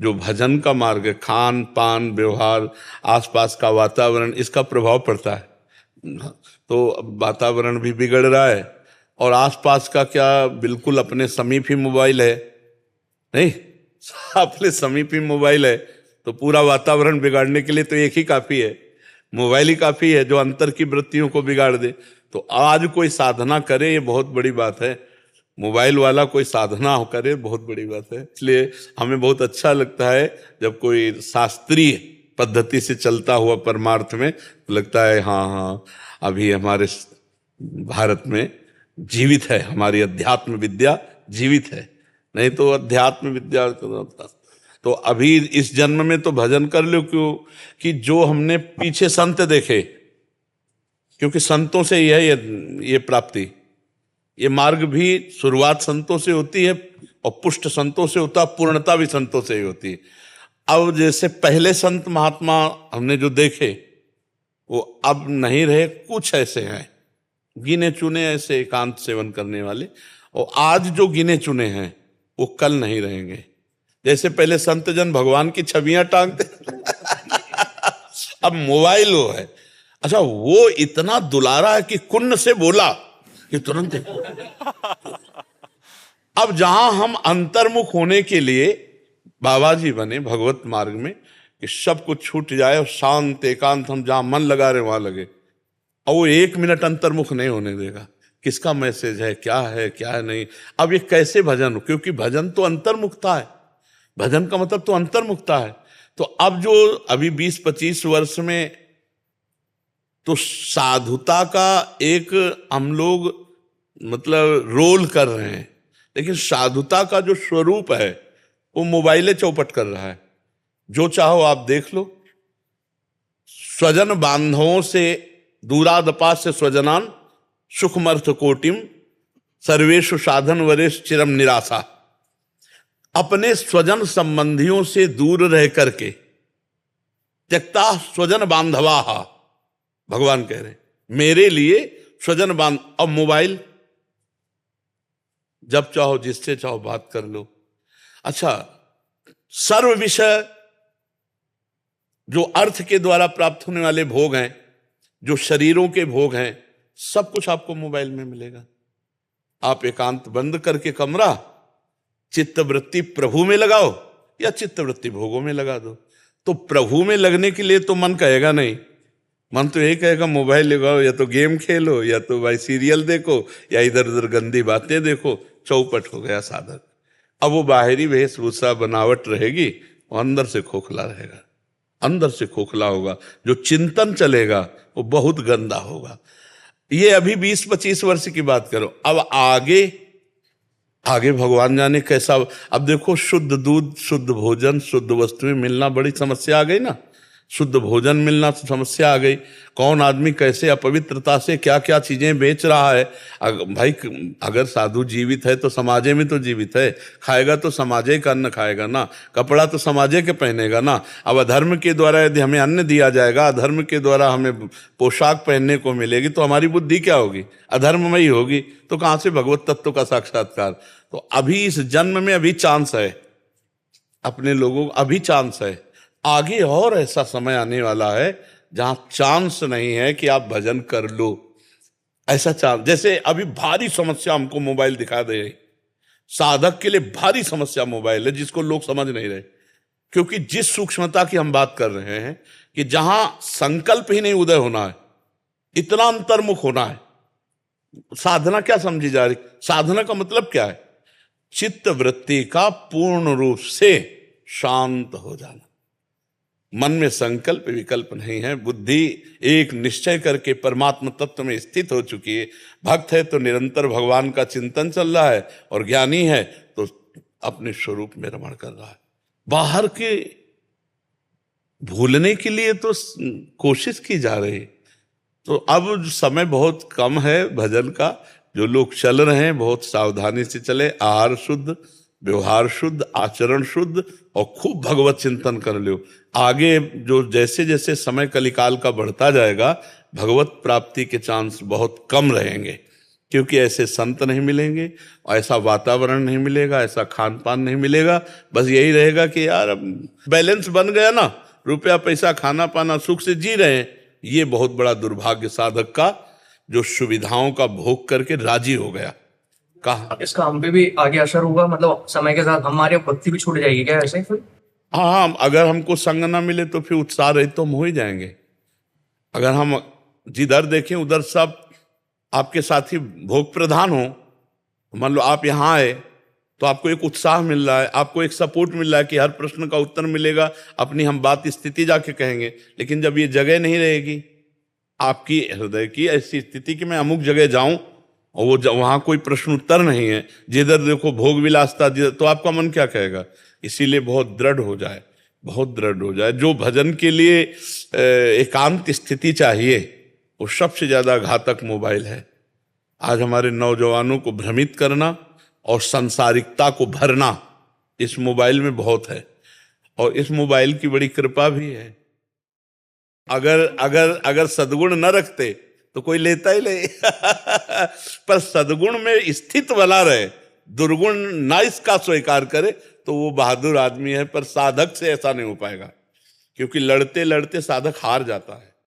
जो भजन का मार्ग है, खान पान व्यवहार, आसपास का वातावरण, इसका प्रभाव पड़ता है। तो अब वातावरण भी बिगड़ रहा है, और आसपास का क्या, बिल्कुल अपने समीप ही मोबाइल है, नहीं अपने समीप ही मोबाइल है, तो पूरा वातावरण बिगाड़ने के लिए तो एक ही काफी है, मोबाइल ही काफी है जो अंतर की वृत्तियों को बिगाड़ दे। तो आज कोई साधना करे ये बहुत बड़ी बात है, मोबाइल वाला कोई साधना करे बहुत बड़ी बात है। इसलिए हमें बहुत अच्छा लगता है जब कोई शास्त्रीय पद्धति से चलता हुआ परमार्थ में, तो लगता है हाँ हाँ अभी हमारे भारत में जीवित है, हमारी अध्यात्म विद्या जीवित है। नहीं तो अध्यात्म विद्या तो अभी इस जन्म में तो भजन कर लो, क्यों कि जो हमने पीछे संत देखे, क्योंकि संतों से ही है ये प्राप्ति, ये मार्ग भी शुरुआत संतों से होती है और पुष्ट संतों से होता है, पूर्णता भी संतों से ही होती है। अब जैसे पहले संत महात्मा हमने जो देखे वो अब नहीं रहे, कुछ ऐसे हैं गिने चुने ऐसे एकांत सेवन करने वाले, और आज जो गिने चुने हैं वो कल नहीं रहेंगे। जैसे पहले संत जन भगवान की छवियां टांगते अब मोबाइल वो है। अच्छा, वो इतना दुलारा है कि कुन्न से बोला कि तुरंत अब जहां हम अंतर्मुख होने के लिए बाबा जी बने भगवत मार्ग में, कि सब कुछ छूट जाए और शांत एकांत, हम जहां मन लगा रहे वहां लगे, और वो 1 मिनट अंतर्मुख नहीं होने देगा, किसका मैसेज है, क्या है क्या है नहीं। अब ये कैसे भजन हो, क्योंकि भजन तो अंतर्मुखता है, भजन का मतलब तो अंतर्मुखता है। तो अब जो अभी 20-25 वर्ष में तो साधुता का एक हम लोग मतलब रोल कर रहे हैं, लेकिन साधुता का जो स्वरूप है वो मोबाइले चौपट कर रहा है। जो चाहो आप देख लो, स्वजन बांधवों से दूरादपास से स्वजनान सुखमर्थ कोटिम सर्वेशु साधन वरेश चिरम निराशा। अपने स्वजन संबंधियों से दूर रह करके त्यक्ता स्वजन बांधवा, भगवान कह रहे मेरे लिए स्वजन बांध। अब मोबाइल जब चाहो जिससे चाहो बात कर लो। अच्छा, सर्व विषय जो अर्थ के द्वारा प्राप्त होने वाले भोग हैं, जो शरीरों के भोग हैं, सब कुछ आपको मोबाइल में मिलेगा। आप एकांत बंद करके कमरा, चित्तवृत्ति प्रभु में लगाओ या चित्तवृत्ति भोगों में लगा दो। तो प्रभु में लगने के लिए तो मन कहेगा नहीं, मन तो यही कहेगा मोबाइल लगाओ, या तो गेम खेलो, या तो भाई सीरियल देखो, या इधर उधर गंदी बातें देखो। चौपट हो गया साधक। अब वो बाहरी वेशभूषा बनावट रहेगी, वो अंदर से खोखला रहेगा, अंदर से खोखला होगा। जो चिंतन चलेगा वो बहुत गंदा होगा। ये अभी 20-25 वर्ष की बात करो। अब आगे आगे भगवान जाने कैसा। अब देखो, शुद्ध दूध, शुद्ध भोजन, शुद्ध वस्तुएं मिलना बड़ी समस्या आ गई ना। शुद्ध भोजन मिलना समस्या आ गई। कौन आदमी कैसे अपवित्रता से क्या क्या चीजें बेच रहा है। भाई अगर साधु जीवित है तो समाजे में तो जीवित है, खाएगा तो समाजे का अन्न खाएगा ना, कपड़ा तो समाजे के पहनेगा ना। अब अधर्म के द्वारा यदि हमें अन्न दिया जाएगा, अधर्म के द्वारा हमें पोशाक पहनने को मिलेगी, तो हमारी बुद्धि क्या होगी, अधर्ममयी होगी। तो कहां से भगवत तत्व का साक्षात्कार। तो अभी इस जन्म में अभी चांस है, अपने लोगों को अभी चांस है। आगे और ऐसा समय आने वाला है जहां चांस नहीं है कि आप भजन कर लो। ऐसा चांस, जैसे अभी भारी समस्या हमको मोबाइल दिखा दे रही, साधक के लिए भारी समस्या मोबाइल है, जिसको लोग समझ नहीं रहे। क्योंकि जिस सूक्ष्मता की हम बात कर रहे हैं कि जहां संकल्प ही नहीं उदय होना है, इतना अंतर्मुख होना है। साधना क्या समझी जा रही, साधना का मतलब क्या है, चित्त वृत्ति का पूर्ण रूप से शांत हो जाना। मन में संकल्प विकल्प नहीं है, बुद्धि एक निश्चय करके परमात्मा तत्व में स्थित हो चुकी है। भक्त है तो निरंतर भगवान का चिंतन चल रहा है, और ज्ञानी है तो अपने स्वरूप में रमण कर रहा है। बाहर के भूलने के लिए तो कोशिश की जा रही। तो अब समय बहुत कम है भजन का। जो लोग चल रहे हैं बहुत सावधानी से चले, आहार शुद्ध, व्यवहार शुद्ध, आचरण शुद्ध, और खूब भगवत चिंतन कर लो। आगे जो जैसे जैसे समय कलिकाल का बढ़ता जाएगा, भगवत प्राप्ति के चांस बहुत कम रहेंगे। क्योंकि ऐसे संत नहीं मिलेंगे, और ऐसा वातावरण नहीं मिलेगा, ऐसा खान पान नहीं मिलेगा। बस यही रहेगा कि यार अब बैलेंस बन गया ना, रुपया पैसा खाना पाना सुख से जी रहे हैं। ये बहुत बड़ा दुर्भाग्य साधक का, जो सुविधाओं का भोग करके राजी हो गया। कहा इसका हम पे भी आगे असर होगा, मतलब समय के साथ हमारी भक्ति भी छूट जाएगी क्या ऐसे फिर? हाँ, अगर हमको संग ना मिले तो फिर उत्साह रहित तो हम हो ही जाएंगे। अगर हम जिधर देखें उधर सब आपके साथी भोग प्रधान हो, मान लो आप यहाँ आए तो आपको एक उत्साह मिल रहा है, आपको एक सपोर्ट मिल रहा है कि हर प्रश्न का उत्तर मिलेगा, अपनी हम बात स्थिति जाके कहेंगे। लेकिन जब ये जगह नहीं रहेगी आपकी हृदय की ऐसी स्थिति कि मैं अमुक जगह जाऊं और वो वहां कोई प्रश्न उत्तर नहीं है, जिधर देखो भोग विलासता, तो आपका मन क्या कहेगा? इसीलिए बहुत दृढ़ हो जाए, बहुत दृढ़ हो जाए। जो भजन के लिए एकांत स्थिति चाहिए, वो सबसे ज्यादा घातक मोबाइल है। आज हमारे नौजवानों को भ्रमित करना और सांसारिकता को भरना इस मोबाइल में बहुत है, और इस मोबाइल की बड़ी कृपा भी है। अगर अगर अगर सद्गुण न रखते तो कोई लेता ही नहीं पर सद्गुण में स्थित बना रहे, दुर्गुण ना इसका स्वीकार करे, तो वो बहादुर आदमी है। पर साधक से ऐसा नहीं हो पाएगा, क्योंकि लड़ते लड़ते साधक हार जाता है।